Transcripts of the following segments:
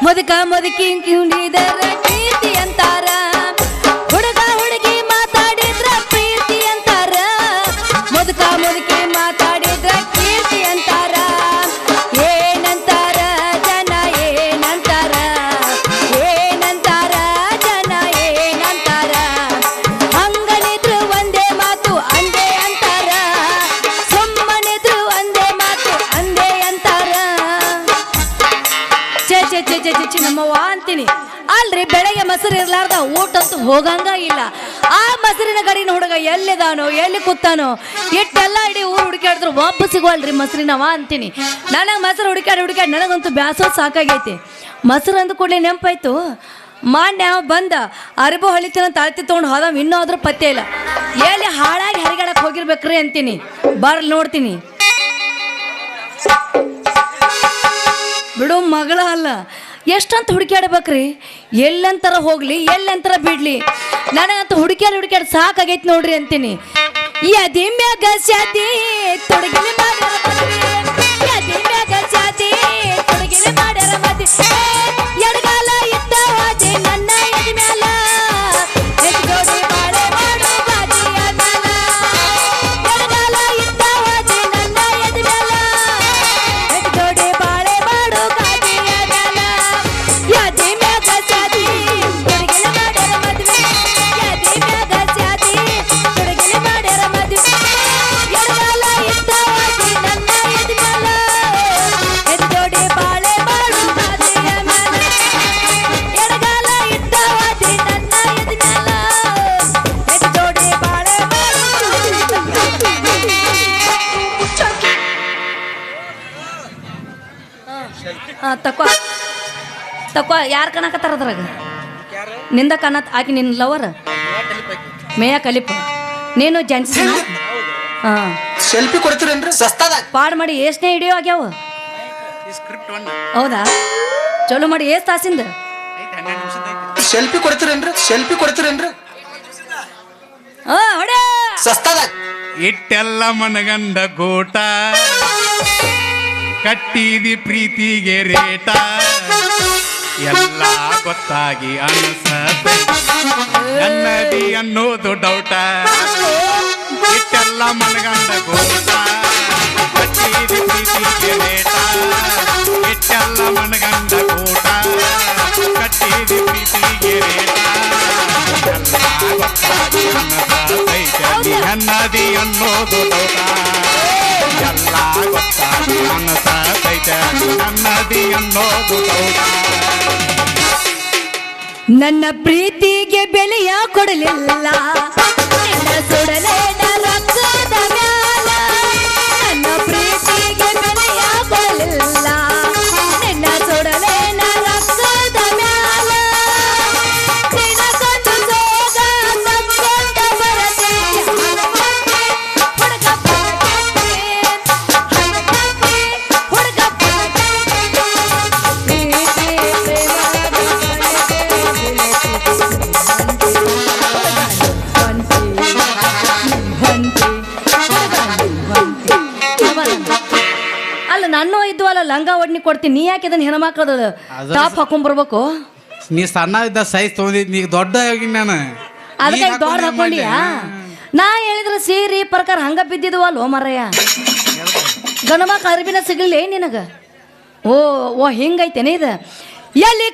ಮುದುಕ ಮುದುಕಿ ಕುಣಿದರ ಕೀರ್ತಿ ಅಂತಾರ ಹುಡುಗ ಹುಡುಗಿ ಮಾತಾಡಿದ್ರ ಪ್ರೀತಿ ಅಂತಾರ ಮುದುಕ ಮುದುಕಿ ಮಾತಾಡಿದ್ರ ಕೀರ್ತಿ ಅಂತಾರ ಏನಂತಾರ ಜನ ಏನಂತಾರ ಏನಂತಾರ ಜನ ಏನಂತಾರ ಹಂಗನಿದ್ರು ಒಂದೇ ಮಾತು ಅಂದೇ ಅಂತಾರ ಸುಮ್ಮನಿದ್ರು ಒಂದೇ ಮಾತು ಅಂದೇ ಅಂತಾರ ಚೆ ನಮ್ಮವ್ವ ಅಂತೀನಿ ಅಲ್ರಿ ಬೆಳಗ್ಗೆ ಮೊಸರು ಇರ್ಲಾರ್ದ ಊಟಂತೂ ಹೋಗಂಗ ಇಲ್ಲ ಆ ಮೊಸರಿನ ಗಡಿನ ಹುಡುಗ ಎಲ್ಲಿದಾನೋ ಎಲ್ಲಿ ಕೂತಾನೋ ಇಟ್ಟೆಲ್ಲ ಇಡೀ ಊರು ಹುಡುಕಾಡಿದ್ರು ಒಬ್ಬ ಸಿಗುವಲ್ರಿ ಮೊಸರಿನವ ಅಂತೀನಿ ನನಗೆ ಮೊಸರು ಹುಡುಕಾಡಿ ನನಗಂತೂ ಬ್ಯಾಸೋ ಸಾಕಾಗೈತಿ ಮೊಸರು ಅಂದ ಕೂಡಲೇ ನೆನಪಾಯ್ತು ಮಾನ್ಯ ಬಂದ ಅರಿಬು ಹೊಳಿತಿನ ತಾಳ್ತಿ ತೊಗೊಂಡು ಹೋದವ್ ಇನ್ನೂ ಆದ್ರೂ ಪತ್ತೆ ಇಲ್ಲ ಎಲ್ಲಿ ಹಾಳಾಗಿ ಹರಿಗಾಡಕ್ಕೆ ಹೋಗಿರ್ಬೇಕ್ರಿ ಅಂತೀನಿ ಬರ್ಲಿ ನೋಡ್ತೀನಿ ಬಿಡು ಮಗಳ ಅಲ್ಲ ಎಷ್ಟಂತ ಹುಡುಕ್ಯಾಡ್ಬೇಕ್ರಿ ಎಲ್ಲಂತರ ಹೋಗ್ಲಿ ಎಲ್ಲಂತರ ಬಿಡ್ಲಿ ನನಗಂತ ಹುಡುಕ್ಯಾಡಿ ಸಾಕಾಗೈತಿ ನೋಡ್ರಿ ಅಂತೀನಿ ಯದಿ ಮ್ಯಾಗ ಸ್ಯಾತಿ ತೊಡಗಿಲಿ ಮಾಡ್ಯಾರ ಮದ್ವೆ ಯದಿ ಮ್ಯಾಗ ಸ್ಯಾತಿ ತೊಡಗಿಲಿ ಮಾಡ್ಯಾರ ಮದ್ವೆ ಎಡಗಾಲ ಇದ್ದವಾದಿ ನನ್ನ ಎದಿ ಮ್ಯಾಲ ಎತ್ತಿ ಬಾಳೆ ಮಾಡು ಬಾಜಿಯ ಮ್ಯಾಲ ಎಡಗಾಲ ಇದ್ದವಾದಿ ನನ್ನ ಎದಿ ಮ್ಯಾಲ ಎತ್ತಿ ಬಾಳೆ ಮಾಡು ಬಾಜಿಯ ಮ್ಯಾಲ ಯದಿ ಮ್ಯಾಗ ಸ್ಯಾತಿ ತೊಡಗಿಲಿ ಮಾಡ್ಯಾರ ಮದ್ವೆ ಯದಿ ಮ್ಯಾಗ ಸ್ಯಾತಿ ತೊಡಗಿಲಿ ಮಾಡ್ಯಾರ ಮದ್ವೆ ಎಡಗಾಲ ಇದ್ದವಾದಿ ನನ್ನ ಎದಿ ಮ್ಯಾಲ ಎತ್ತಿ ಬಾಳೆ ಮಾಡು ಬಾಜಿಯ ಮ್ಯಾಲ ಎಡಗಾಲ ಇದ್ದವಾದಿ ನನ್ನ ಎದಿ ಮ್ಯಾಲ ಎತ್ತಿ ಬಾಳೆ ಮಾಡು ತಕೋ ಯಾರು ಕಣಕತ್ತಾರ ಅದ್ರಾಗ ನಿಂದ ಕಣತ್ ಆಕಿ ನಿನ್ನ ಲವರ್ ಮೇಯ ಕಲಿಪ ನೀನು ಜೆಂಟ್ಸ್ ಹಾಂ ಸೆಲ್ಫಿ ಕೊಡ್ತೀರೇನ್ರಿ ಸಸ್ತಾದಾಗ ಪಾಡ್ ಮಾಡಿ ಎಷ್ಟನೇ ಹಿಡಿಯೋ ಆಗ್ಯಾವ ಹೌದಾ ಚಲೋ ಮಾಡಿ ಎಷ್ಟು ತಾಸಿಂದ ಸೆಲ್ಫಿ ಕೊಡ್ತೀರೇನ್ರಿ ಹೊಡೆ ಸಸ್ತಾದಾಗ ಇಟ್ಟೆಲ್ಲ ಮನಗಂಡ ಗೋಟ ಕಟ್ಟಿದಿ ಪ್ರೀತಿಗೆ ರೇಟ ಎಲ್ಲ ಗೊತ್ತಾಗಿ ಅನಸತೆ ನನ್ನದಿ ಅನ್ನೋದು ಡೌಟ ಇಟ್ಟೆಲ್ಲ ಮನಗಂಡ ಗೋಟ ಕಟ್ಟಿದಿ ಪ್ರೀತಿಗೆ ರೇಟ ಇಟ್ಟೆಲ್ಲ ಮನಗಂಡ ಗೋಟ ಕಟ್ಟಿದಿ ಪ್ರೀತಿಗೆ ರೇಟ ಎಲ್ಲ ಗೊತ್ತಾಗಿ ಅನಸತೈತೆ ನನ್ನದಿ ಅನ್ನೋದು ಡೌಟ ಎಲ್ಲ ಗೊತ್ತಾಗಿ ಅನಸತೈತೆ ನನ್ನದಿ ಅನ್ನೋದು ಡೌಟ ನನ್ನ ಪ್ರೀತಿಗೆ ಬೆಲೆಯ ಕೊಡಲಿಲ್ಲ ನಿನ್ನ ಸುಡಲೇನ ರಕ್ತದ ಮ್ಯಾಲ ನನ್ನ ಪ್ರೀತಿಗೆ ಬೆಲೆಯ ಕೊಡಲಿಲ್ಲ ನಿನ್ನ ಸುಡಲೇನ ರಕ್ತದ ಮ್ಯಾಲ ನಿನಗೊಂದು ಸೋಗ ತಕ್ಕೊಂಡ ಬರತೆ ಹುಡುಗ ಬರತೆ ಹುಡುಗ ಅಲ್ಲ ನಾನು ಇದ್ವಲ್ಲ ಲಂಗ ಒಡ್ನಿ ಕೊಡ್ತೀನಿ ನೀ ಯಾಕೆ ಇದನ್ನ ಹೆಣ್ಮಕ್ಳದ ಟಾಪ್ ಹಾಕೊಂಡ್ ಬರ್ಬೇಕು ನೀ ಸಣ್ಣ ಇದ್ದ ಸೈಜ್ ತೊಗೊಂಡಿದ್ ನೀ ದೊಡ್ಡ ಆಗಿ ನಾನು ಅದಕ್ಕೆ ದೊಡ್ಡ ಹಾಕೊಂಡಿಯಾ ನಾ ಹೇಳಿದ್ರೆ ಸೀರೆ ಪ್ರಕಾರ ಹಂಗ ಬಿದ್ದಿದ್ವಲ್ವ ಮರಯ್ಯ ಗಣಮಕ್ಳ ಅರ್ಬಿನ ಸಿಗಲಿ ನಿನಗ ಓ ಹಿಂಗೈತೇನೆ ಇದು ಎಲ್ಲಿ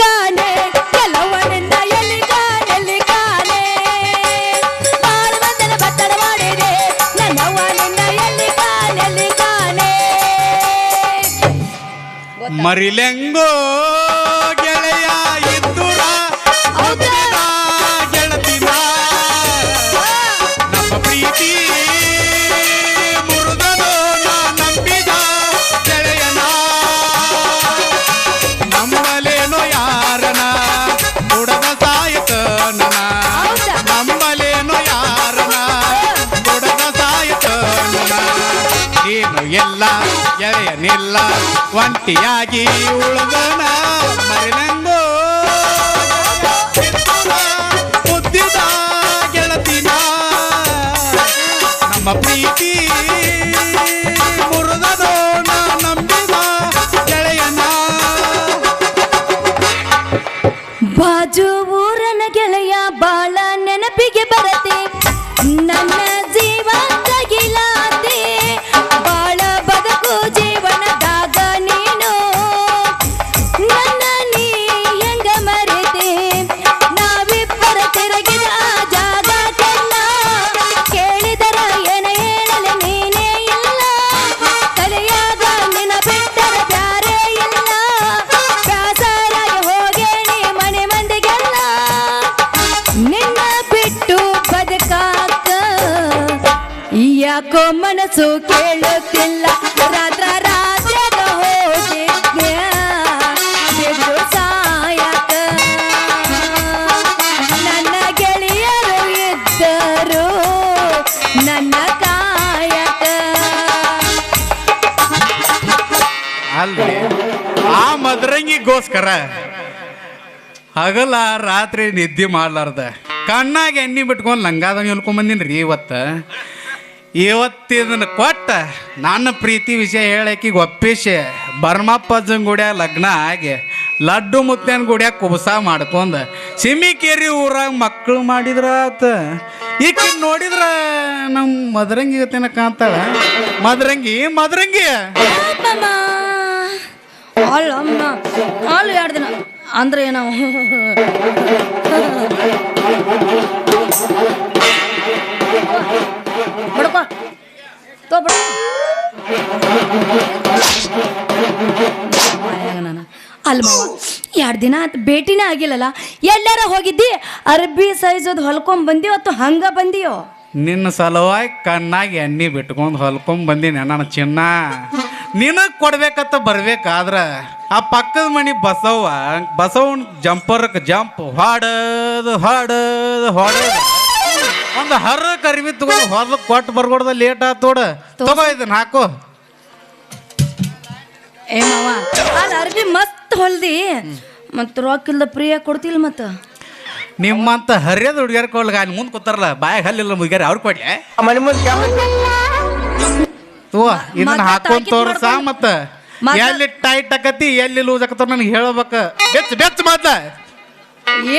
ಕಾನೆ ಕೆಲವನಿಂದ ಎಲ್ಲಿ ಕಾನೆ ಬಾಳವಂದನ ಬತ್ತಡ ಮಾಡಿದೆ ನನ್ನವ್ವ ನಿನ್ನ ಎಲ್ಲಿ ಕಾನೆ ಮರಿಲೆಂಗೋ ಗೆಳೆಯ ಇದ್ದುರ ಒತ್ತಿನ ಗೆಳತಿನ ನಮ್ಮ ಪ್ರೀತಿ ಮುರುಗನೋ ನಾ ನಂಬಿದ ಗೆಳೆಯನ ನಂಬಲೇನೋ ಯಾರನ ಹುಡುಗ ಸಾಯತನ ನಂಬಲೇನೋ ಯಾರನ ಹುಡುಗ ಸಾಯತನ ನೀನು ಎಲ್ಲ ಗೆಳೆಯನಿಲ್ಲ ಒಂಟಿಯಾಗಿ ಉಳಿದನ ಮರಿಲೆಂಗೋ ಮುದ್ದಿದ ಗೆಳತಿನ ನಮ್ಮ ಪ್ರೀತಿ ಮುರಿದನೋ ನಾ ನಂಬಿದ ಗೆಳೆಯನ ಮನಸ್ಸು ಕೇಳುತ್ತಿಲ್ಲ ರಾತ್ರ ರಾತ್ರಿಯಾಗ ಹೋಗಿದ್ದೆ ಬಿದ್ದು ಸಾಯಕ ನನ್ನ ಗೆಳೆಯರು ಇದ್ದರು ನನ್ನ ಕಾಯಕ. ಅಲ್ರಿ ಆ ಮದರಂಗಿಗೋಸ್ಕರ ಹಗಲ ರಾತ್ರಿ ನಿದ್ದೆ ಮಾಡ್ಲಾರ್ದ ಕಣ್ಣಾಗ ಎಣ್ಣೆ ಬಿಟ್ಕೊಂಡು ಲಂಗಾದ ಹೇಳ್ಕೊಂಬಂದಿನ್ರಿ ಇವತ್ತಿದನ್ನ ಕೊಟ್ಟ ನನ್ನ ಪ್ರೀತಿ ವಿಷಯ ಹೇಳಕ್ಕೆ ಒಪ್ಪಿಸಿ ಬರ್ಮಪ್ಪಜ್ಜನ ಗುಡಿಯಾಗ ಲಗ್ನ ಆಗಿ ಲಡ್ಡು ಮುತ್ತನ ಗುಡಿಯಾಗ ಕುಬಸ ಮಾಡ್ಕೊಂಡ ಸಿಮಿಕೇರಿ ಊರಾಗ ಮಕ್ಕಳು ಮಾಡಿದ್ರ ಆತ ಈಕೆ ನೋಡಿದ್ರ ನಮ್ಮ ಮದರಂಗಿ ಗತಿನ ಕಾಣ್ತಾಳ. ಮದರಂಗಿ ಮದರಂಗಿ ಅಲ್ಲಮ್ಮ ಅಲ್ಲಿ 2 ದಿನ ಅಂದ್ರೆ ಏನೋ ಬಡ್ಕೋ ತೋ ಬಡ್ಕೋ ನಾನು ಅಲ್ಲ ಮಾವ 2 ದಿನ ಆಯ್ತು ಭೇಟಿನೇ ಆಗಿಲ್ಲಲ್ಲ. ಎಲ್ಲಾರ ಹೋಗಿದ್ದಿ ಅರ್ಬಿ ಸೈಜದ್ ಹೊಲ್ಕೊಂಡ್ ಬಂದಿಯೋ ಅಥವಾ ಹಂಗ ಬಂದಿಯೋ? ನಿನ್ನ ಸಲುವಾಗಿ ಕಣ್ಣಾಗಿ ಎಣ್ಣೆ ಬಿಟ್ಕೊಂಡು ಹೊಲ್ಕೊಂಡ್ ಬಂದೀನಿ ನನ್ನ ಚಿನ್ನ. ನಿನಗೆ ಕೊಡ್ಬೇಕತ್ತ ಬರ್ಬೇಕಾದ್ರ ಆ ಪಕ್ಕದ ಮನೆ ಬಸವನ್ ಜಂಪರ್ಕ್ ಜಂಪ್ ಹೊಡದು ಒಂದು ಹರ ಕರಿವಿ ತಗೊಂಡು ಹೊಲಕ್ಕೆ ಕೊಟ್ಟು ಬರ್ಕೊಡ್ದ ಲೇಟ್ ಆತೋಡ ತಗೋ ಇದನ್ನ ಹಾಕು. ಏ ಮಾವ ಅಲ್ಲಿ ಅರ್ಬಿ ಮಸ್ತ್ ಹೊಲ್ದಿ ಮತ್ತು ರೊಕ್ಕಿಲ್ದ ಪ್ರಿಯ ಕೊಡ್ತಿಲ್ಲ ಮತ್ತ ನಿಮ್ಮಂತ ಹರಿಯದ ಹುಡುಗಿಯರ್ ಕೊಡ್ಲಾಗ ಅಲ್ಲಿ ಮುಂದೆ ಕೂತಾರಲ್ಲ ಬಾಯಾಗ ಹಲ್ಲಿಲ್ಲ ಮುಗಿಯಾರ ಅವ್ರು ಕೊಡ್ಲೆ ತೋ ಇದನ್ನ ಹಾಕೊಂಡ್ ತೋರ್ಸ ಮತ್ತ ಎಲ್ಲಿ ಟೈಟ್ ಆಕತಿ ಎಲ್ಲಿ ಲೂಸ್ ಆಕತ್ತ ನನಗೆ ಹೇಳ್ಬೇಕ ಬೆಚ್ಚ ಮಾತ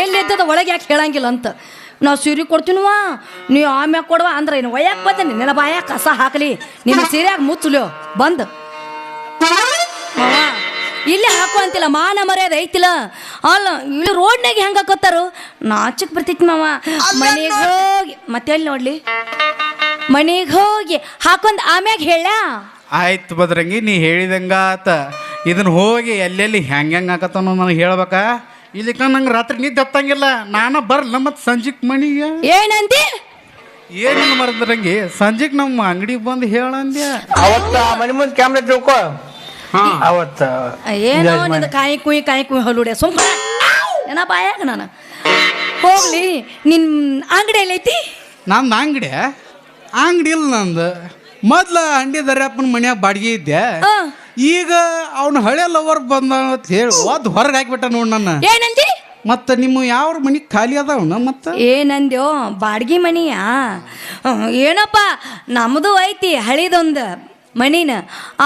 ಎಲ್ಲಿದ್ದದ ಒಳಗೆ ಯಾಕೆ ಹೇಳಂಗಿಲ್ಲ ಅಂತ. ನಾವು ಸೀರೆ ಕೊಡ್ತೀನವಾ ನೀವು ಆಮ್ಯಾಗ ಕೊಡುವ ಅಂದ್ರೆ ಏನು ಒಯ್ಯಾಕೆ ಬಂದೇನೆ ನಿನ್ನ ಬಾಯಾಗ ಕಸ ಹಾಕಲಿ ನಿನ್ನ ಸೀರೆಯಾಗ ಮುಚ್ಚಲು ಬಂದು ಮಾವ ಇಲ್ಲಿ ಹಾಕು ಅಂತಿಲ್ಲ ಮಾನ ಮರ್ಯಾದೆ ಐತಿಲ್ಲ. ಅಲ್ಲ ಇಲ್ಲಿ ರೋಡ್ನಾಗ ಹೆಂಗೆ ಹಾಕೋತಾರು ನಾಚಕ್ ಬರ್ತೈತಿ ಮಾವ. ಮನೆಗೆ ಹೋಗಿ ಮತ್ತೆ ಎಲ್ಲಿ ನೋಡ್ಲಿ ಮನೆಗೆ ಹೋಗಿ ಹಾಕೊಂಡ್ ಆಮ್ಯಾಗ ಹೇಳ ಆಯ್ತು ಬದ್ರಂಗಿ ನೀ ಹೇಳಿದಂಗ ಆತ. ಇದನ್ನ ಹೋಗಿ ಎಲ್ಲೆಲ್ಲಿ ಹೆಂಗೆ ಆಕತ್ತನೋ ನನಗೆ ಹೇಳ್ಬೇಕಾ? ಇಲ್ಲಿಕ ನಂಗೆ ರಾತ್ರಿ ನಿದ್ದೆ ಹತ್ತಂಗಿಲ್ಲ. ನಾನು ಬರಲ್ಲ ಮತ್ತು ಸಂಜಿಕ್ ಮನಿಗೆ ಏನಂದಿ ಏನಿಲ್ಲ ಮರದ್ರಂಗಿ ಸಂಜಿಕ್ ನಮ್ಮ ಅಂಗಡಿಗೆ ಬಂದು ಹೇಳಂದ್ಯ ಅವತ್ತ ಮನೆ ಮುಂದೆ ಕ್ಯಾಮ್ರಾ ತಿಳ್ಕೊ. ಅವತ್ತ ಏನೋ ನಿಂದ ಕಾಯಿ ಕುಯ್ ಹೊಲುಡೆ ಸುಮ್ಮ ಏನ ಬಾಯಾಗ ನಾನು ಹೋಗ್ಲಿ. ನಿನ್ ಅಂಗಡಿ ಎಲ್ಲೈತಿ? ನಂದು ಅಂಗಡಿ ಇಲ್ಲ ನಂದು. ಮೊದ್ಲ ಅಂಡಿ ದರ್ಯಾಪನ ಮನ್ಯಾಗ ಬಾಡಿಗೆ ಇದ್ದೆ. ಈಗ ಅವನು ಹಳೆ ಲವರ್ ಬಂದ ಅಂತ ಹೇಳಿ ಹೊರಗೆ ಹಾಕಿಬಿಟ್ಟ ನೋಡಿ ನನ್ನ. ಏನಂದಿ? ಮತ್ತೆ ನಿಮ್ಮ ಯಾವ ಮನಿ ಖಾಲಿ ಅದಾವನ ಮತ್ತೆ ಏನಂದ್ಯೋ ಬಾಡ್ಗಿ ಮನಿಯಾ? ಏನಪ್ಪ ನಮ್ಮದು ಐತಿ ಹಳಿದೊಂದು ಮನಿನ.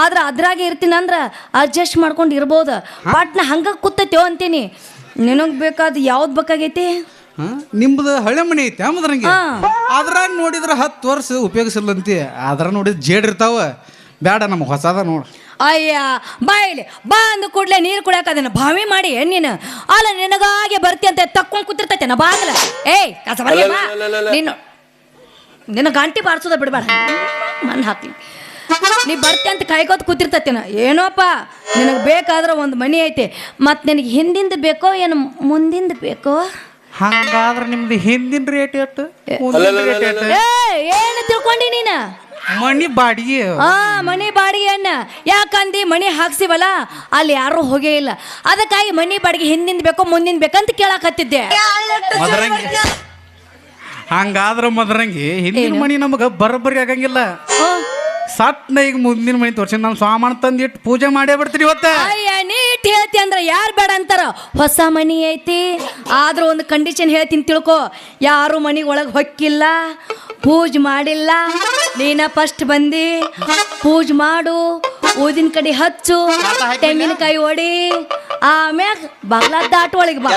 ಆದ್ರೆ ಅದ್ರಾಗೆ ಇರ್ತೀನಿ ಅಂದ್ರೆ ಅಡ್ಜಸ್ಟ್ ಮಾಡ್ಕೊಂಡು ಇರ್ಬೋದು. ಬಟ್ ನಾ ಹಂಗ ಕೂತೈತೋ ಅಂತೀನಿ. ನಿನಗೆ ಬೇಕಾದ ಯಾವ್ದು ಬೇಕಾಗೈತಿ? ನಿಮ್ದು ಹಳೆ ಮನೆ ಐತಿ ಆಮದ್ರಂಗೆ. ಅದ್ರಾಗ ನೋಡಿದ್ರೆ 10 ವರ್ಷ ಉಪಯೋಗಿಸಲ್ಲಂತಿ. ಅದ್ರ ನೋಡಿದ್ರೆ ಜೇಡಿರ್ತಾವ. ಬೇಡ ನಮಗೆ ಹೊಸದ ನೋಡು. ಅಯ್ಯ ಬಾಯಿಲಿ ಬಾ ಅಂದ ಕೂಡಲೇ ನೀರು ಕುಡಿಯಾಕ ಅದನ್ನ ಬಾವಿ ಮಾಡಿ ನೀನು ಅಲ್ಲ ನಿನಗಾಗೆ ಬರ್ತಿ ಅಂತ ತಕ್ಕೊಂಡು ಕೂತಿರ್ತೈತೆ ನಾ ಬಾಗಲ. ಏಯ್ ಕಸ ಬರ್ಲಿ ಬಾ ನೀನು. ನಿನ್ನ ಗಂಟಿ ಬಾರಿಸೋದ ಬಿಡಬೇಡ ಮಣ್ಣು ಹಾಕ್ಲಿ. ನೀ ಬರ್ತಿ ಅಂತ ಕಾಯ್ಕೋತ ಕೂತಿರ್ತೈತೇನ. ಏನೋಪ್ಪ ನಿನಗೆ ಬೇಕಾದ್ರೆ ಒಂದು ಮನಿ ಐತಿ. ಮತ್ತು ನಿನಗೆ ಹಿಂದಿಂದ ಬೇಕೋ ಏನು ಮುಂದಿಂದ ಬೇಕೋ? ಹಂಗಾದ್ರೆ ನಿಮ್ದು ಹಿಂದಿನ ರೇಟ್ ಎಷ್ಟು? ಏನು ತಿಳ್ಕೊಂಡಿ ನೀನು? ಮನಿ ಬಾಡಿಗೆ. ಮನಿ ಬಾಡಿಗೆ ಅನ್ನ ಯಾಕಂದಿ ಮನಿ ಹಾಕ್ಸಿವಲ್ಲ ಅಲ್ಲಿ ಯಾರು ಹೋಗೇ ಇಲ್ಲ. ಅದಕ್ಕಾಗಿ ಮನಿ ಬಾಡಿಗೆ ಹಿಂದಿಂದ ಬೇಕೋ ಮುಂದಿನ ಬೇಕಂತ ಕೇಳಾಕತ್ತಿದ್ದೆ. ಮದರಂಗಿ ಹಂಗಾದ್ರ ಮದರಂಗಿ ಹಿಂದಿನ ಮನಿ ನಮಗ ಬರೋಬ್ಬರಿ ಆಗಂಗಿಲ್ಲ. ಸಟ್ನ ಈಗ ಮುಂದಿನ ಮನಿ ತೋರ್ಸಿ ನಾವು ಸಾಮಾನು ತಂದಿಟ್ಟು ಪೂಜೆ ಮಾಡೇ ಬಿಡ್ತೀರಿ ಇವತ್ತ. ಅಯ್ಯ ನೀಟ್ ಹೇಳ್ತಿ ಅಂದ್ರೆ ಯಾರು ಬೇಡ ಅಂತಾರ? ಹೊಸ ಮನಿ ಐತಿ ಆದ್ರೂ ಒಂದು ಕಂಡೀಷನ್ ಹೇಳ್ತೀನಿ ತಿಳ್ಕೊ. ಯಾರು ಮನಿ ಒಳಗೆ ಹೊಕ್ಕಿಲ್ಲ, ಪೂಜೆ ಮಾಡಿಲ್ಲ. ನೀನ ಫಸ್ಟ್ ಬಂದಿ ಪೂಜೆ ಮಾಡು, ಊದಿನ ಕಡೆ ಹಚ್ಚು, ತೆಂಗಿನಕಾಯಿ ಹೊಡಿ, ಆಮ್ಯಾಗ ಬಾಗ್ಲ ದಾಟ್ ಒಳಗೆ ಬಾ.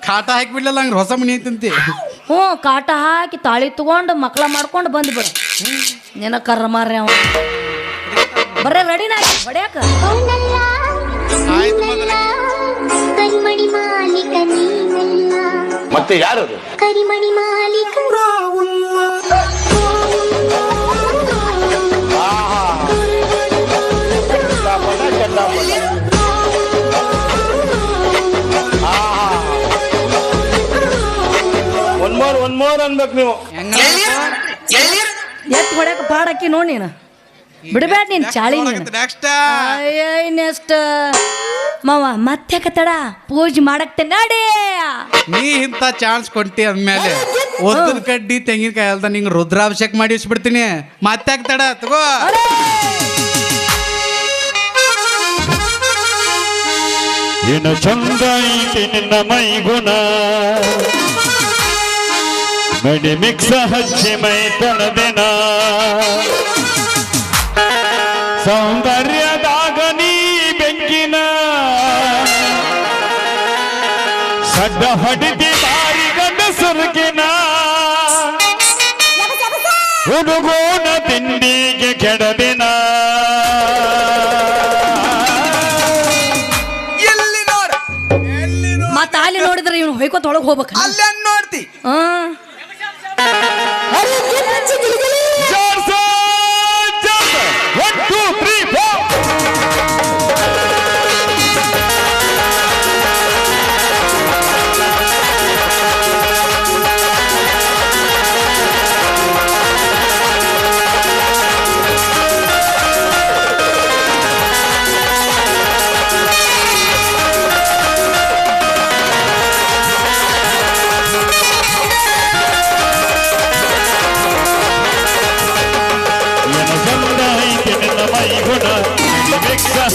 ಕಾಟ ಹಾಕಿಬಿಡ್ಲಲ್ಲ ಹಂಗ್ರೆ ಹೊಸ ಮನಿ ಐತಂತಿ. ಕಾಟ ಹಾಕಿ ತಾಳಿ ತಗೊಂಡು ಮಕ್ಳ ಮಾಡ್ಕೊಂಡು ಬಂದ್ಬಿಡು. ನಿನ್ನ ಕರ್ರ ಮಾರ್ರಿ ಅವ ಬರ್ರೆ ರೆಡಿನ ಬಡಿಯಾಕ. ಮತ್ತೆ ಯಾರು ಕರಿಮಣಿ ಮಾಲೀಕ ಒನ್ ಮೋರ್ ಅನ್ಬೇಕು ನೀವು. ಎಳ್ನೀರು ಎತ್ತು ಹೊಡ್ಯಾಕ ಪಾಡಾಕಿ ನೋಡಿ ನೀನು ಬಿಡಬೇಡ ನೀನು ಚಾಳಿ ನೀನು ನೆಕ್ಸ್ಟ್ ನೆಕ್ಸ್ಟ್ ಮಾವ ಮತ್ತೆ ತಡ ಪೂಜೆ ಮಾಡಕ್ತೆ ನಡಿ ನೀ ಇಂಥ ಚಾನ್ಸ್ ಕೊಟ್ಟಿ ಅಂದ್ಮೇಲೆ ಒದ್ದದ ಕಡ್ಡಿ ತೆಂಗಿನಕಾಯಿ ಅಲ್ದ ನಿಂಗೆ ರುದ್ರಾಭಿಷೇಕ ಮಾಡಿ ಇಸ್ಬಿಡ್ತೀನಿ ಮತ್ತೆ ತಡ ತಗೋ ಏನು ಚಂದ ಐತಿ ನಿನ್ನ ಮೈಗುಣ ಮಡಿ ಮಿಕ್ಸ ಹಚ್ಚಿ ಮೈ ತೊಳೆದೆನ ಸೌಂದರ್ಯದಾಗ ನೀ ಬೆಂಕಿನ ಸಡ್ಡ ಹೊಡಿತಿ ಬಾರಿ ಗಂಡ ಸುರುಕಿನ ಹುಡುಗೋಣ ತಿಂಡಿಗೆ ಕೆಡದಿನ ಎಲ್ಲಿ ನೋಡ ಮತ್ತ ಅಲ್ಲಿ ನೋಡಿದ್ರೆ ಇವನು ಹೊಯ್ಕೋತ ಒಳಗೆ ಹೋಗ್ಬೇಕ ಅಲ್ಲೇ ನೋಡ್ತಿ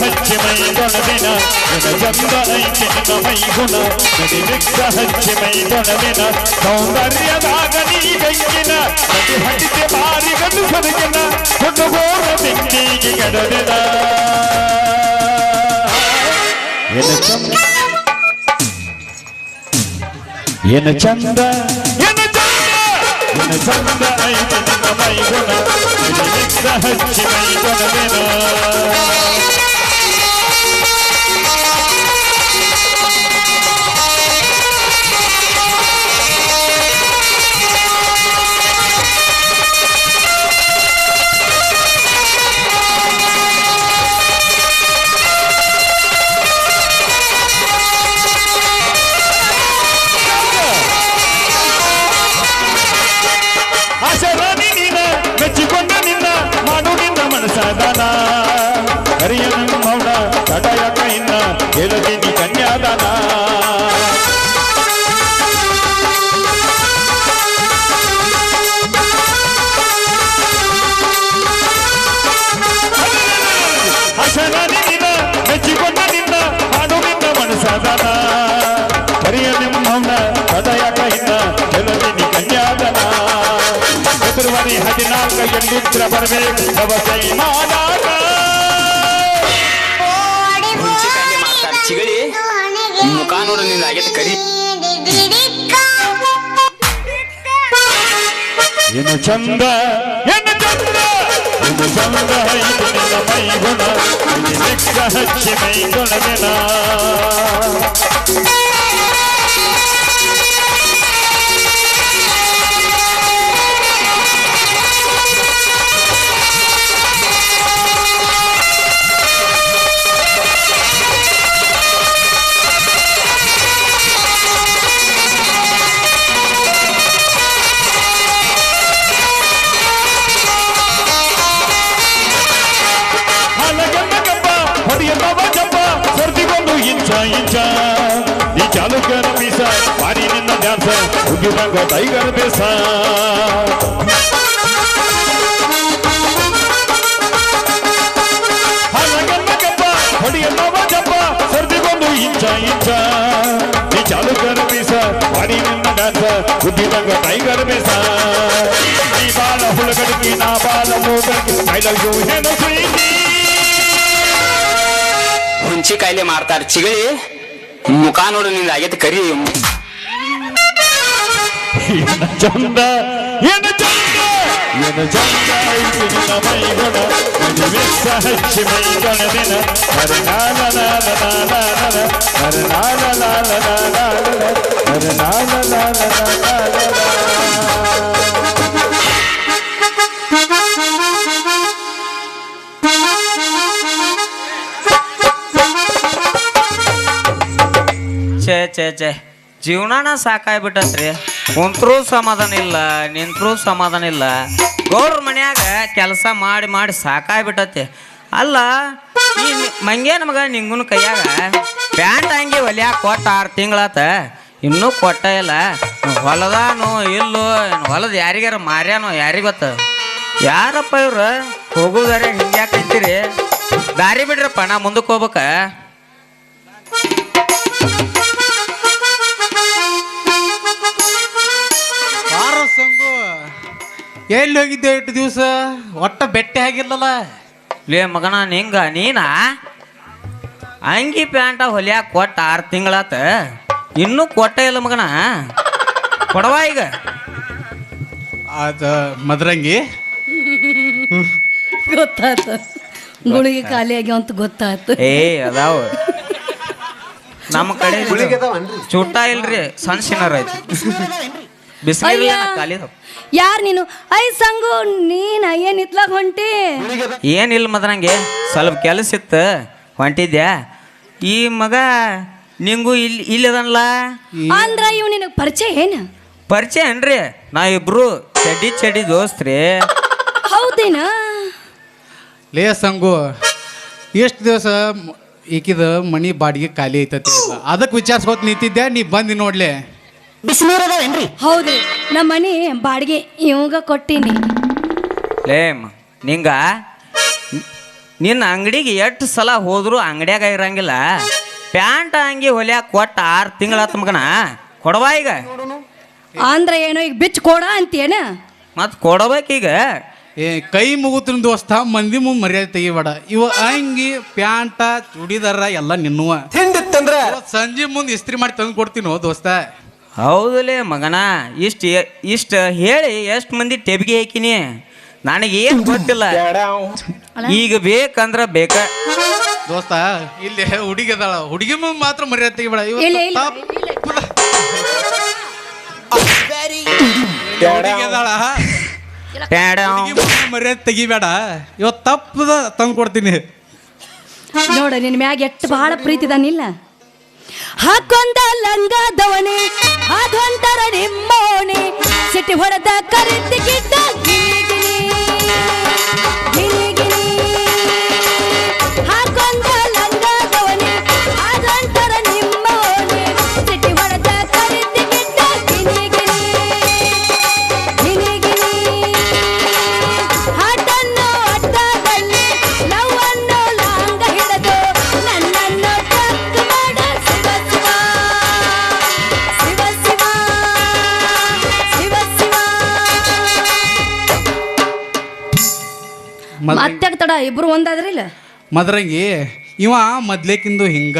ಹಚ್ಚಿ ಮೈ ತೊಳೆದಿನ ಚಂದ ಐತಿ ನಿನ್ನ ಮೈಗುಣ ನಡಿ ಮಿಕ್ಸ ಹಚ್ಚಿ ಮೈ ತೊಳೆದಿನ ಸೌಂದರ್ಯದಾಗ ನೀ ಬೆಂಕಿನ ನದಿ ಹಟ್ಟಿತೆ ಬಾರಿ ಗಂಡು ಸೊರಗಿನ ಹುಡುಗೋರ ಬೆಂಕಿಗೆ ಕೆಡದಿನ ಏನು ಚಂದ ಏನು ಚಂದ ಏನು ಚಂದ ಏನು ಚಂದ ಐತಿ ನಿನ್ನ ಮೈಗುಣ ನಡಿ ಮಿಕ್ಸ ಹಚ್ಚಿ ಮೈ ತೊಳೆದಿನ ಮೆಚ್ಚಿಕೊಂಡ ನಿನ್ನ ಮಾಡು ನಿನ್ನ ಮನಸಾದಾನ ಹರಿಯ ನಮ್ಮ ಮೌನ ತಡಯಕ ಇನ್ನ ಹೇಳತೀನಿ ಕನ್ಯಾದಾನ ಹಸರಾನಿ ನಿನ್ನ ಮೆಚ್ಚಿಕೊಂಡ ನಿನ್ನ ಮಾಡು ನಿನ್ನ ಮನಸಾದಾನ ಹರಿಯ ನಿಮ್ಮ ಮೌನ ತಡಯಕ ಇನ್ನ ಹೇಳತೀನಿ ಕನ್ಯಾದಾನ ಫೆಬ್ರವರಿ 14 ಎಲ್ಲಿದ್ರ ಬರಬೇಕು ನವಸೈ ಮಾಡಾಕ ಹುಂಚಿಕಂಡೆ ಮಾತಾಡ ಚಿಗಳಿ ಮುಖ ನೋಡು ನಿಂದ ಆಗೈತೆ ಕರಿ ಏನು ಚಂದ ಏನು ಚಂದ ಇದು ಚಂದ ಐತಿ ನಿನ್ನ ಮೈಗುಣ ಮಿಕ್ಸ ಹಚ್ಚಿ ಮೈ ತೊಳೆದೆನ ಇಂಚ ನೀ ಚಾಲುಕರ ಪೀಸ ಪಾರಿ ನಿನ್ನ ಡ್ಯಾನ್ಸ ಉದ್ಯೋಗ ಟೈಗರ್ ಬೇಸ ಹಲಗಲ್ಲಗಪ್ಪ ಹೊಡಿಯಲ್ಲವ ಜಪ್ಪ ಸರ್ದಿಗೊಂದು ಇಂಚ ನೀ ಚಾಲುಕರ ಪೀಸ ಪಾರಿ ನಿನ್ನ ಡ್ಯಾನ್ಸ ಉದ್ಯೋಗ ಟೈಗರ್ ಬೇಸ ನೀ ಬಾಳ ಹುಳಗಡಿಗೆ ನಾ ಬಾಳ ಮೂಗಡಿಗೆ ಐ ಲವ್ ಯು ಹೇಳೋ ಪ್ರೀತಿ ಹುಂಚಿ ಕಾಯಿಲೆ ಮಾಡ್ತಾರ ಚಿಗಳಿ ಮುಖ ನೋಡು ನಿಂದ ಆಗೈತೆ ಕರಿ ಚಂದ ಏನು ಚಂದ ಏನು ಚಂದ ಐತಿ ನಿನ್ನ ಮೈಗುಣ ನದಿ ಮಿಕ್ಸ ಹಚ್ಚಿ ಮೈ ತೊಳೆದಿನ ಹರ ನಾಲ ನಾಲ ನಾಲ ನಾಲ ಹರ ನಾಲ ನಾಲ ನಾಲ ಹರ ನಾಲ ನಾಲ ನಾಲ ಛೇ ಛೇ ಛೇ ಜೀವನಾನ ಸಾಕಾಗ್ಬಿಟ್ಟತ್ರಿ ಕುಂತ್ರೂ ಸಮಾಧಾನ ಇಲ್ಲ, ನಿಂತ್ರೂ ಸಮಾಧಾನ ಇಲ್ಲ. ಗೌಡ್ರ ಮನ್ಯಾಗ ಕೆಲಸ ಮಾಡಿ ಮಾಡಿ ಸಾಕಾಗ್ಬಿಟ್ಟತಿ. ಅಲ್ಲ ಈ ಮಂಗೇನ ಮಗ ನಿಂಗುನ ಕೈಯಾಗ ಪ್ಯಾಂಟ್ ಹಂಗೆ ಹೊಲ್ಯಾಕ ಕೊಟ್ಟ 6 ತಿಂಗಳಾತ, ಇನ್ನೂ ಕೊಟ್ಟ ಇಲ್ಲ. ಹೊಲದಾನು ಇಲ್ಲೋ ಹೊಲದ ಯಾರಿಗಾರ ಮಾರ್ಯಾನೋ ಯಾರಿಗೆ ಗೊತ್ತ. ಯಾರಪ್ಪ ಇವ್ರು ಹೋಗೋದಾರೆ ಹಿಂಗ್ಯಾಕೆ ಅಂತೀರಿ? ದಾರಿ ಬಿಡ್ರಪ್ಪ, ನಾ ಮುಂದಕ್ಕೆ ಹೋಗ್ಬೇಕ. ಸಂಗು ಎಲ್ಲಿ ಹೋಗಿದ್ದೆ ಇಟ್ಟು ದಿವಸ? ಒಟ್ಟ ಬೆಟ್ಟೆ ಆಗಿಲ್ಲಲ್ಲ. ಲೇ ಮಗನ ನಿಂಗ ನೀನಾ ಅಂಗಿ ಪ್ಯಾಂಟ ಹೊಲ್ಯಾಕ ಕೊಟ್ಟ 6 ತಿಂಗಳಾತ, ಇನ್ನೂ ಕೊಟ್ಟ ಇಲ್ಲ ಮಗನ. ಕೊಡವಾ ಈಗ. ಅದ ಮದ್ರಂಗಿ ಗೊತ್ತಾಯ್ತು, ಗುಳಿಗೆ ಖಾಲಿ ಆಗ್ಯಾವ ಅಂತ ಗೊತ್ತಾಯ್ತು. ಏ ಅದಾವ ನಮ್ಮ ಕಡೆ ಚೂಟ ಇಲ್ರಿ, ಸಣ್ಣ ಸಿನರ್ ಐತಿ. ಬಿಸಿಲಿಲ್ಲ ಖಾಲಿ ಅದಾವ. ಯಾರ್ ನೀನು? ಐ ಸಂಗು ನೀನ್ ಏನ್ ಇತ್ಲಾಗ ಹೊಂಟಿ? ಏನಿಲ್ಲ ಮದ್ರಂಗೆ, ಸ್ವಲ್ಪ ಕೆಲಸ ಇತ್ತು ಹೊಂಟಿದ್ಯಾ. ಈ ಮಗ ನಿಂಗೂ ಇಲ್ಲದನ್ಲ ಅಂದ್ರ ಇವ್ ನಿನಗ್ ಪರಿಚಯ ಏನ? ಪರಿಚಯ ಏನ್ರಿ? ನಾ ಇಬ್ರು ಚಡಿ ದೋಸ್ತ್ರಿ. ಹೌದೇನ? ಲೇ ಸಂಗು, ಎಷ್ಟು ದಿವಸ ಈಕಿದ ಮನಿ ಬಾಡಿಗೆ ಖಾಲಿ ಐತತಿ, ಅದಕ್ಕೆ ವಿಚಾರಿಸ್ಕೋತ ನಿಂತಿದ್ದೆ. ನೀ ಬಂದು ನೋಡ್ಲೆ. ಹೌದ್ರಿ, ನಮ್ಮ ಮನಿ ಬಾಡಿಗೆ ಇವಾಗ ಕೊಟ್ಟಿನಿ. ಲೇಮ್ ನಿಂಗ ನಿನ್ನ ಅಂಗಡಿಗೆ ಎಷ್ಟು ಸಲ ಹೋದ್ರು ಅಂಗಡಿಯಾಗ ಇರಂಗಿಲ್ಲ. ಪ್ಯಾಂಟ್ ಅಂಗಿ ಹೊಲ್ಯಾಕ ಕೊಟ್ಟ 6 ತಿಂಗಳಾತ ಮಗನ. ಕೊಡವಾ ಈಗ. ಅಂದ್ರ ಏನೋ ಈಗ ಬಿಚ್ಚ ಕೊಡ ಅಂತೇನ? ಮತ್ ಕೊಡಬೇಕೀಗ. ಏ ಕೈ ಮುಗುತ್ತಿನ ದೋಸ್ತ, ಮಂದಿ ಮುಂದೆ ಮರ್ಯಾದೆ ತೆಗಿಬೇಡ. ಇವ ಅಂಗಿ ಪ್ಯಾಂಟ ಚೂಡಿದಾರ ಎಲ್ಲ ನಿನ್ನುವ ತಿಂದಿತ್ತಂದ್ರ ಸಂಜೆ ಮುಂದೆ ಇಸ್ತ್ರಿ ಮಾಡಿ ತಂದು ಕೊಡ್ತೀನೋ ದೋಸ್ತ. ಹೌದಲೇ ಮಗನ, ಇಷ್ಟ ಹೇಳಿ ಎಷ್ಟು ಮಂದಿ ಟೆಬ್ಗೆ ಹಾಕಿನಿ, ನನಗೇನು ಗೊತ್ತಿಲ್ಲ. ಈಗ ಬೇಕಂದ್ರ ಬೇಕ ದೋಸ್ತ. ಇಲ್ಲಿ ಹುಡುಗಿ ಅದಾಳ, ಹುಡುಗಿ ಮುಂದೆ ಮಾತ್ರ ಮರ್ಯಾದೆ ತೆಗಿಬೇಡ. ಇಲ್ಲ, ಇಲ್ಲ, ಹುಡುಗಿ ಅದಾಳ, ಮರ್ಯಾದೆ ತೆಗಿಬೇಡ. ಇವತ್ತು ತಪ್ಪದ ತಂದು ಕೊಡ್ತೀನಿ. ನೋಡ ನಿನ್ ಮ್ಯಾಗ ಎಷ್ಟು ಬಹಳ ಪ್ರೀತಿ ಇದಾನಿಲ್ಲ. ಹಾಕೊಂದ ಲಂಗದವನೆ ಅದೊಂಥರ ನಿಮ್ಮೋಣೆ, ಸಿಟಿ ಹೊಡೆದ ಕರಿತಿಗಿದ್ದ ಗಿರಿಗಿರಿ ಗಿರಿಗಿರಿ. ಹಾಕೊಂದ ಲಂಗದವನೆ ಅದೊಂಥರ ನಿಮ್ಮೋಣೆ, ಸಿಟಿ ಹೊಡೆದ ಕರಿತಿಗಿದ್ದ ಗಿರಿಗಿರಿ ಗಿರಿಗಿರಿ. ಹಾಟನ್ನು ಅಡ್ಡದಲ್ಲಿ ಲವ್ವನ್ನು ಲಾಂಗ ಹಿಡಿದು ನನ್ನನ್ನು ಟಕ್ ಮಾಡ ಶಿವ ಶಿವ ಶಿವ ಶಿವ ಶಿವ ಶಿವ. ಮತ್ತೆ ತಡ ಇಬ್ರು ಒಂದಾದ್ರಿಲ್ಲ. ಮದ್ರಂಗಿ ಇವ ಮೊದ್ಲೇಕಿಂದು ಹಿಂಗ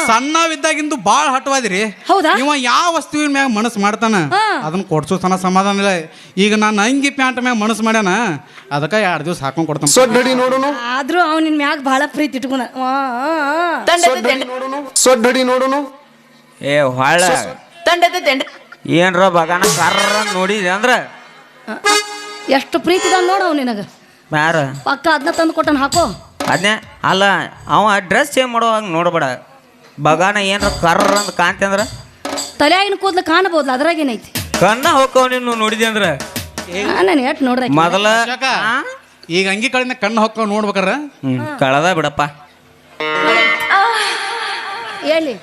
ಸಣ್ಣವಿದ್ದಾಗಿಂದು ಬಾಳ ಹಠವಾದ್ರಿ. ಹೌದಾ? ಇವ ಯಾವ ವಸ್ತುವಿನ ಮ್ಯಾಗ ಮನಸ್ಸು ಮಾಡ್ತಾನ ಅದನ್ನ ಕೊಡ್ಸೋ ತನ ಸಮಾಧಾನ ಇಲ್ಲ. ಈಗ ನಾನು ಅಂಗಿ ಪ್ಯಾಂಟ್ ಮ್ಯಾಗ ಮನಸ್ಸು ಮಾಡ್ಯಾನ, ಅದಕ್ಕೆ 2 ದಿವಸ ಹಾಕೊಂಡ್ ಕೊಡ್ತಾನ. ಸೊಡ್ಡಿ ನೋಡುನು, ಆದ್ರೂ ಅವ್ ನಿನ್ ಮ್ಯಾಗ ಬಹಳ ಪ್ರೀತಿ ಇಟ್ಕೊಂಡ. ಸೊಡ್ಡಿ ನೋಡುನು. ಏ ಹೊಳ ಏನ್ರ ಬಗಾನ ಕರ್ರ ನೋಡಿದೆ ಅಂದ್ರ ಎಷ್ಟು ಪ್ರೀತಿ ಇದಾವ ನೋಡ ಅವ್ ನಿನಗ. ಯಾರ ಪಕ್ಕ ಅದನ್ನ ತಂದು ಕೊಟ್ಟನ ಹಾಕೋ. ಅದನ್ನೇ ಅಲ್ಲ, ಅವ ಡ್ರೆಸ್ ಚೇಂಜ್ ಮಾಡೋ ಹಂಗೆ ನೋಡ್ಬೇಡ. ಬಗಾನ ಏನ್ರ ಕರ್ರ ಅಂತ ಕಾಂತಿ ಅಂದ್ರ ತಲೆಯಾಗಿನ ಕೂದ್ಲು ಕಾಣಬಹುದ್ಲ, ಅದ್ರಾಗೇನೈತಿ? ಕಣ್ಣ ಹೋಗ್ಕವ್ ನೀನು ನೋಡಿದೆ ಅಂದ್ರ. ನಾನು ಎಷ್ಟು ನೋಡ್ರ ಮೊದಲ ಈಗ ಅಂಗಿ ಕಡೆಯಿಂದ ಕಣ್ಣು ಹೊಕ್ಕ ನೋಡ್ಬೇಕಾರ. ಕಳದ ಬಿಡಪ್ಪ. ಹೇಳಿ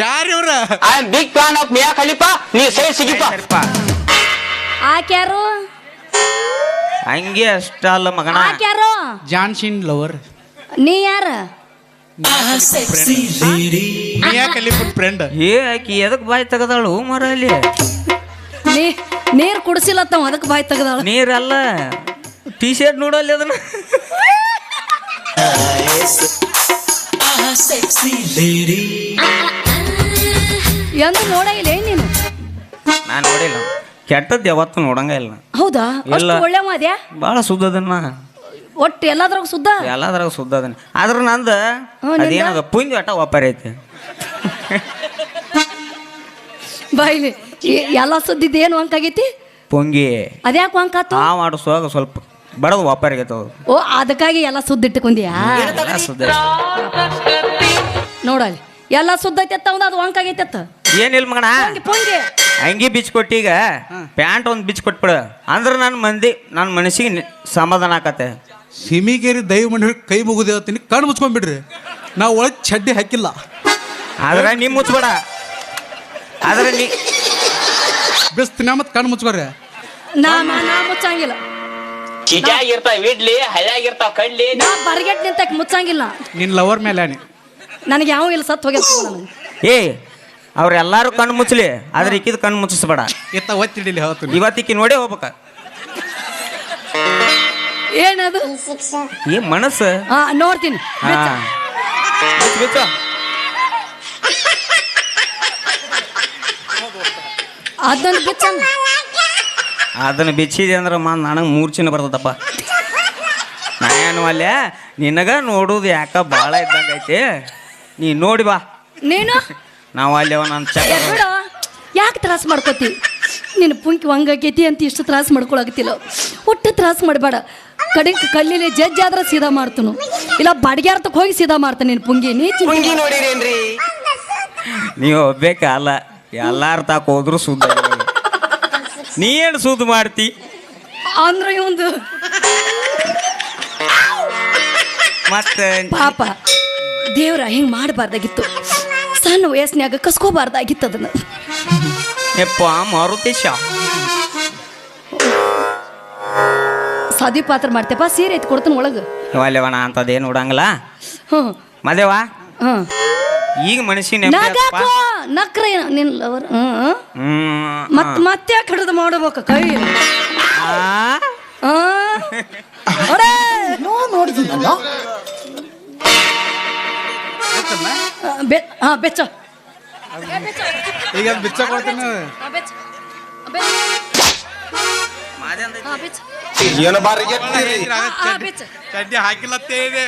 ಯಾರು ಇವ್ರ? I am big fan of Mia Khalifa. ನೀ ಸೇ ಸಿಗಿಪ್ಪ. ಆಕ್ಯಾರು? ಹಂಗೆ ಅಷ್ಟ ಅಲ್ಲ ಮಗನ. ಆಕ್ಯಾರು? Johnny Sins lover. ನೀ ಯಾರ? Mia Khalifa friend. ಏ ಆಕಿ ಎದಕ್ ಬಾಯಿ ತೆಗದಾಳು ಮರ ಅಲ್ಲಿ? ನೀರ್ ಕುಡಿಸಿಲ್ಲತ್ತವ, ಅದಕ್ಕೆ ಬಾಯಿ ತೆಗದಾಳ. ನೀರಲ್ಲ, ಟಿ ಶರ್ಟ್ ನೋಡಲ್ಲಿ ಅದನ್ನ. ಎಂದು ನೋಡ ಇಲ್ಲ ನೀನು? ನಾನು ನೋಡಿಲ್ಲ, ಕೆಟ್ಟದ್ದು ಯಾವತ್ತು ನೋಡಂಗ ಇಲ್ಲ. ಹೌದಾ? ಇಲ್ಲ. ಒಳ್ಳೆ ಮಾದ್ಯಾ? ಭಾಳ ಸುದ್ದದನ್ನ ಒಟ್ಟು ಎಲ್ಲದ್ರಾಗ ಸುದ್ದ. ಎಲ್ಲದ್ರಾಗ ಸುದ್ದ ಅದನ್ನ. ಆದ್ರ ನಂದ ಅದೇನದ ಪುಂಜ್ ಆಟ ಒಪ್ಪರ್ ಐತಿ. ಬಾಯ್ಲಿ ಎಲ್ಲ ಸುದ್ದಿದ್ದು ಏನು ಅಂಕಾಗೈತಿ? ಪೊಂಗಿ ಅದ್ಯಾಕೆ ಅಂಕಾತು? ಆ ಮಾಡಿಸುವಾಗ ಸ್ವಲ್ಪ ಬಡದು ವಾಪರಿಗೆ ತಗೋ ಓ ಅದಕ್ಕಾಗಿ ಎಲ್ಲ ಸುದ್ದಿಟ್ಟುಕೊಂದಿಯಾ ಸುದ್ದಿ ನೋಡಲ್ಲಿ ಎಲ್ಲ ಸುದ್ದ ಐತೆತ್ತ ಅದು ವಂಕಾಗೈತೆತ್ತ ಏನಿಲ್ಲ ಮಗಣ ಪೊಂಗೆ ಅಂಗಿ ಬಿಚ್ಚಿ ಕೊಟ್ಟೀಗ ಪ್ಯಾಂಟ್ ಒಂದು ಬಿಚ್ಚಿ ಕೊಟ್ಬಿಡು ಅಂದ್ರೆ ನನ್ನ ಮನಸ್ಸಿಗೆ ಸಮಾಧಾನ ಆಕತ್ತೆ. ಸಿಮಿಗೇರಿ ದೈವ ಮಂಡಿ ಕೈ ಮುಗಿದೇವತ್ತೀನಿ ಕಣ್ಣು ಮುಚ್ಕೊಂಡ್ಬಿಡ್ರಿ ನಾವು ಒಳಗೆ ಚಡ್ಡಿ ಹಾಕಿಲ್ಲ ಆದ್ರೆ ನೀ ಮುಚ್ಬೇಡ ಆದ್ರೆ ನೀ ಬಿಸ್ತಿನ ಮತ್ತೆ ಕಣ್ಣು ಮುಚ್ಕೊಡ್ರಿ ನಾ ಮುಚ್ಚಂಗಿಲ್ಲ ಚಿಟ್ಯಾಗಿರ್ತಾವ ಇಡ್ಲಿ ಹಳ್ಯಾಗಿರ್ತಾವ ಕಡ್ಲಿ ನಾ ಬರ್ಗೆಟ್ ನಿಂತ ಮುಚ್ಚಂಗಿಲ್ಲ ನಿನ್ನ ಲವರ್ ಮೇಲೆ ನನಗೆ ಯಾವ ಇಲ್ಲ ಸತ್ತು ಹೋಗ್ಯ ನನಗೆ ಏ ಅವ್ರೆಲ್ಲಾರು ಕಣ್ಣು ಮುಚ್ಚಲಿ ಆದ್ರೆ ಇಕ್ಕಿದ ಕಣ್ಣು ಮುಚ್ಚಿಸ್ಬೇಡ. ಎತ್ತ ಒತ್ತಿಡಿಲಿ ಹೇಳ್ತೀನಿ ಇವತ್ತಿಕ್ಕಿ ನೋಡೇ ಹೋಗ್ಬೇಕ. ಏನದು ಈ ಮನಸ್ಸು ನೋಡ್ತೀನಿ ಅದನ್ನ ಬಿಚ್ಚ ಅದನ್ನ ಬಿಚ್ಚಿದೆ ಅಂದ್ರೆ ನನಗೆ ಮೂರ್ಛಿನ ಬರ್ತದಪ್ಪ. ನಾನು ಅಲ್ಲೇ ನಿನಗ ನೋಡುದು ಯಾಕ ಭಾಳ ಇದ್ದಂಗ ಐತಿ. ನೀ ನೋಡಿ ಬಾ ನೀನು ನಾವು ಅಲ್ಲಿ ನನ್ನ ಬಿಡು ಯಾಕೆ ತ್ರಾಸ ಮಾಡ್ಕೋತಿ ನಿನ್ನ ಪುಂಕಿ ಹಂಗಾಗೈತಿ ಅಂತ ಇಷ್ಟು ತ್ರಾಸ ಮಾಡ್ಕೊಳಕತ್ತಿಲ್ಲ. ಒಟ್ಟು ತ್ರಾಸ ಮಾಡಬೇಡ. ಕಡೆಗೆ ಕಲ್ಲಿಲಿ ಜಡ್ಜ್ ಆದ್ರೆ ಸೀದಾ ಮಾಡ್ತನು ಇಲ್ಲ ಬಡ್ಗ್ಯಾರ್ತಕ್ಕೆ ಹೋಗಿ ಸೀದಾ ಮಾಡ್ತಾನೆ ನಿನ್ನ ಪುಂಗಿ ಪುಂಗಿ ನೋಡಿರೇನ್ರಿ ನೀವು ಒಬ್ಬೇಕ ಅಲ್ಲ ಎಲ್ಲಾರ ತಾಕ ಹೋದ್ರು ಸುದ್ದ ನೀ ಏನು ಸುದ್ದ ಮಾಡ್ತಿ ಅಂದ್ರೆ ಇವಂದು ಮತ್ತೆ ಪಾಪ ದೇವ್ರ ಹಿಂಗೆ ಮಾಡಬಾರ್ದಾಗಿತ್ತು. ಸಣ್ಣ ವಯಸ್ಸಿನಾಗ ಕಸ್ಕೋಬಾರ್ದಾಗಿತ್ತು ಅದನ್ನ. ಯಪ್ಪ ಮಾರುತೇಶ ಸದಿ ಪಾತ್ರ ಮಾಡ್ತೇಪ ಸೀರೆ ಐತಿ ಕೊಡ್ತಾನ ಒಳಗೆ ಅಲ್ಲೇವಣ ಅಂತದೇನು ನೋಡಂಗಿಲ್ಲ. ಹ್ಞೂ ಮದೇವ ಹಾಂ ಈಗ ಮನುಷ್ಯನ ನಕ್ರ ನಿನ್ ಲವರ್ ಮತ್ತೆ ಯಾಕೆ ಹಿಡಿದು ಮಾಡಬೇಕು ಕೈ ನೋಡಿದ್ದೀನಲ್ಲ ಬೆಚ್ಚ ಈಗ ಬಿಚ್ಚ ಕೊಡ್ತೀನಿ ಏನು ಬಾರಿಗೆ ಚಡ್ಡಿ ಹಾಕಿಲ್ಲತ್ತೇ ಇದೆ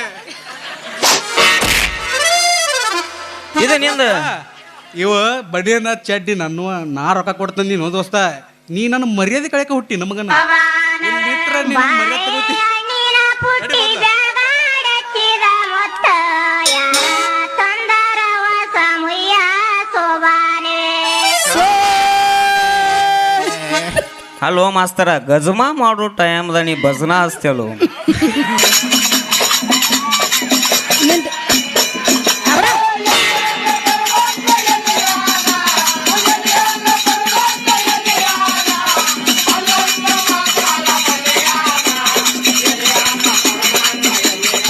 ಇದು ನಿಂದ ಇವ ಬಡಿಯನ್ನ ಚಡ್ಡಿ ನನ್ನ ನಾ ರೊಕ್ಕ ಕೊಡ್ತೀನಿ ನೀನು ದೋಸ್ತ ನೀ ನನ್ನ ಮರ್ಯಾದೆ ಕಳೆಕ ಹುಟ್ಟಿ ನಮಗನ ಹಲೋ ಮಾಸ್ತರ ಗಜಮಾ ಮಾಡೋ ಟೈಮ್ದ ನೀ ಭಜನಾ ಹಚ್ತೇಳು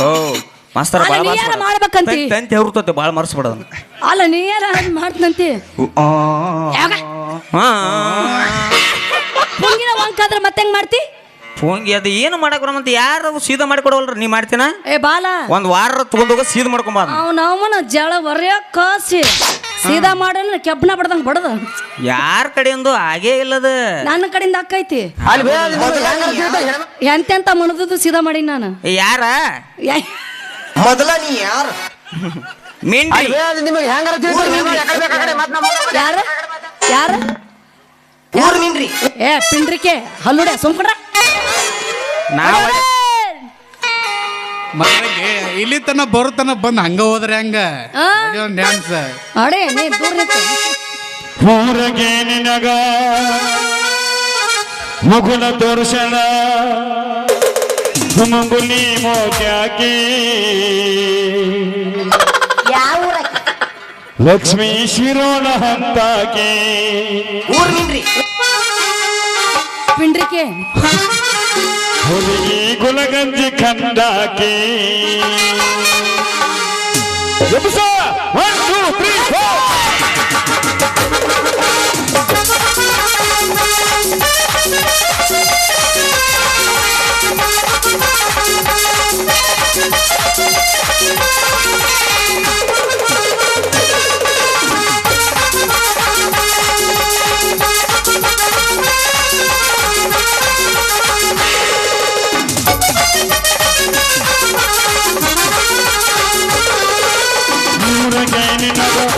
ಓ ಮಾಸ್ತರ ಅಲ್ಲ, ನೀ ಏನ ಮಾಡ್ಬೇಕಂತಿ? ತಂತಿ ಹೊರ್ತತೆ ಭಾಳ ಮರ್ಸ್ಬಿಡೋದು. ಅಲ್ಲ ನೀ ಏನ ಮಾಡ್ತಂತಿ ಪುಂಗಿನ ವಂಕಾದ್ರೆ ಮತ್ತೆ ಹೆಂಗ್ ಮಾಡ್ತಿ ಪೋಂಗಿ ಅದು ಏನು ಮಾಡಕ್ ಬರಮಂತ ಯಾರು ಸೀದಾ ಮಾಡಿಕೊಡವಲ್ರಿ ನೀ ಮಾಡ್ತೀನ ಏ ಬಾಲ ಒಂದ್ ವಾರ ತಗೊಂಡೋಗ ಸೀದಾ ಮಾಡ್ಕೊಂಬ ಅವನ ಜಳ ಹೊರ್ಯಾಕ ಕಾಸಿ ಸೀದಾ ಮಾಡಲ್ಲ ಕೆಬ್ಬನ ಬಡ್ದಂಗ ಬಡದ ಯಾರ ಕಡೆಯಿಂದ ಆಗೇ ಇಲ್ಲದ ನನ್ನ ಕಡೆಯಿಂದ ಅಕ್ಕೈತಿ ಎಂತೆಂತ ಮನದದು ಸೀದಾ ಮಾಡಿ ನಾನು ಯಾರ ಮೊದಲ ನೀ ಯಾರು ಮಿಂಡಿ ನಿಮಗೆ ಯಾರ ಯಾರ ಊರ್ ನಿನ್ರಿ ಏ ಪಿಂಡ್ರಿಕೆ ಹಲ್ಲುಡೆ ಸುಮ್ಕೊಂಡ್ರ ಮನೆಗೆ ಇಲ್ಲಿ ತನ ಬರುತ್ತನ ಬಂದ್ ಹಂಗ ಹೋದ್ರೆ ಹಂಗ ಡ್ಯಾನ್ಸ್ ಅಡೇ ನೀ ದೂರ ನಿಂತು ಊರಗೆ ನಿನಗ ಮುಗುಳ ತೋರ್ಸಣ ಮುಂಗುಲಿ ಮೋಗ್ಯಾಕಿ ಲಕ್ಷ್ಮೀ ಶಿರೋಣ ಹಂತಾಕಿ ಊರ್ ನಿನ್ರಿ ಪಿಂಡ್ರಿಕೆ ಹುಡುಗಿ ಗುಲಗಂಜಿ ಕಂದಾಕಿ 1 2 3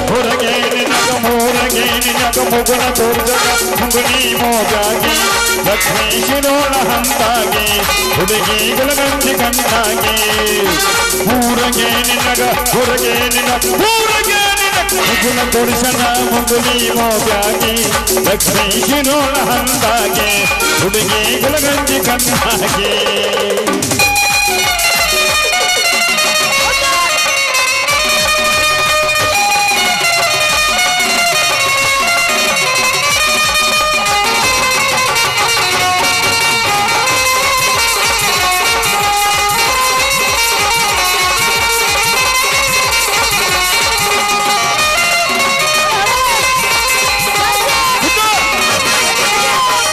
ಹೊರಗೆ ನಿನಗ ಮುಗುಳ ತೋರ್ಸಣ ಮುಂಗುಲಿ ಮೋಗಾಗಿ ಲಕ್ಷ್ಮೀಶಿರೋಳ ಹಂತಾಗಿ ಹುಡುಗಿ ಗುಲಗಂಜಿ ಕಣ್ಣಾಗಿ ಊರಗೆ ನಿನಗ ಹೊರಗೆ ನಿನ ಊರಗೆ ನಿನ ತೋರಿಸನ ಮುಂಗುಲಿ ಮೋಗಾಗಿ ಲಕ್ಷ್ಮೀಶಿರೋಳ ಹಂತಾಗಿ ಹುಡುಗಿ ಗುಲಗಂಜಿ ಕಣ್ಣಾಗಿ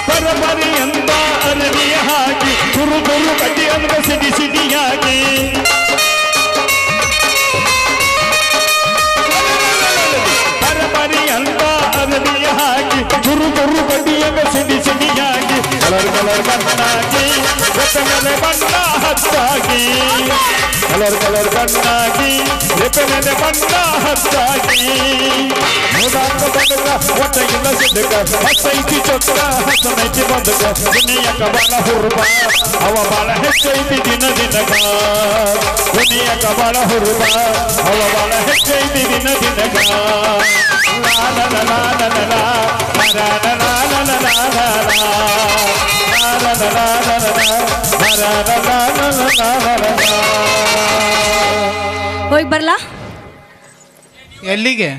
ಪರಪರಿಯಂತ ಅರವಿಯ ಹಾಕಿ ತುರು ತುರು ಕಟ್ಟಿ ಅಂದ ಸಿಡಿ ಸಿಡಿಯಾಗಿ ಪರಪರಿಯಂತ ಅರವಿಯ ಹಾಕಿ ತುರು ತುರು ಕಟ್ಟಿ ಅಂದ ಸಿಡಿ ಸಿಡಿಯಾಗಿ ಕಲರ್ ಕಲರ್ ಕಣ್ಣಾಗಿ ರೆಪ್ಪೆ ಮೇಲೆ ಬಣ್ಣ ಹಚ್ಚಾಗಿ ಕಲರ್ ಕಲರ್ ಕಣ್ಣಾಗಿ ರೆಪ್ಪೆ ಮೇಲೆ ಬಣ್ಣ ಹಚ್ಚಾಗಿ ಮುದಾಕ ಬದುಕ ಒಟ್ಟಗಿಲ್ಲ ಸಿದ್ಧಕ ಹಸೈತಿ ಚೊಕ್ಕ ಹಸನೈತಿ ಬದುಕ ದುನಿಯಕ ಬಾಳ ಹುರುಬ ಅವ ಬಾಳ ಹೆಚ್ಚೈತಿ ದಿನ ದಿನಕ ದುನಿಯಕ ಬಾಳ ಹುರುಬ ಅವ ಬಾಳ ಹೆಚ್ಚೈತಿ ದಿನ ದಿನಕ ಲಾಲ ಲಾಲ ಹೋಗಿ ಬರ್ಲಾ ಎಲ್ಲಿಗೆ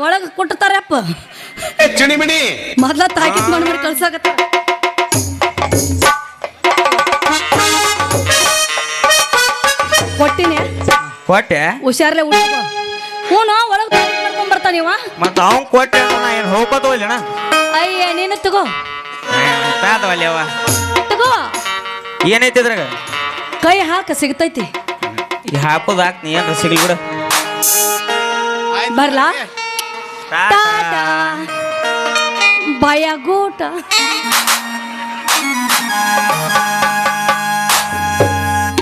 ಒಳಗ ಕೊಟ್ಟಿರ್ತಾರಪ್ಪ ಚಿಣಿಮಿಣಿ ಮೊದ್ಲ ತಾಕೀತ್ ಮಾಡಿ ಕಳ್ಸಾಕತ್ತ ಕೊಟ್ಟಿನಿ ಕೊಟ್ಟೆ ಹುಷಾರ್ಲೆ ಉಳ್ಕೊ ಹ್ಞೂ ಒಳಗೆ ತಾಕೀತ್ ಮಾಡ್ಕೊಂಡ್ ಬರ್ತಾನ ನೀವ ಮತ್ತ ಅವ್ನ್ ಕೊಟ್ಟೆ ಅಂತ ನಾ ಏನು ಹೋಗ್ಕೋತ ಹೋಗ್ಲಿಣ ಅಯ್ಯ ನೀನು ತಗೋ ತಾದವಲ್ಲಿ ಅವ ತಗೋ ಏನೈತಿ ಇದ್ರಾಗ ಕೈ ಹಾಕ ಸಿಗ್ತೈತಿ ಈ ಹಾಕೋದು ಹಾಕ್ ನೀ ಏನ್ರ ಸಿಗ್ಲಿ ಬಿಡು ಬರ್ಲಾ ಟಾಟಾ. ಟಾಟಾ ಬಾಯಾಗೂಟ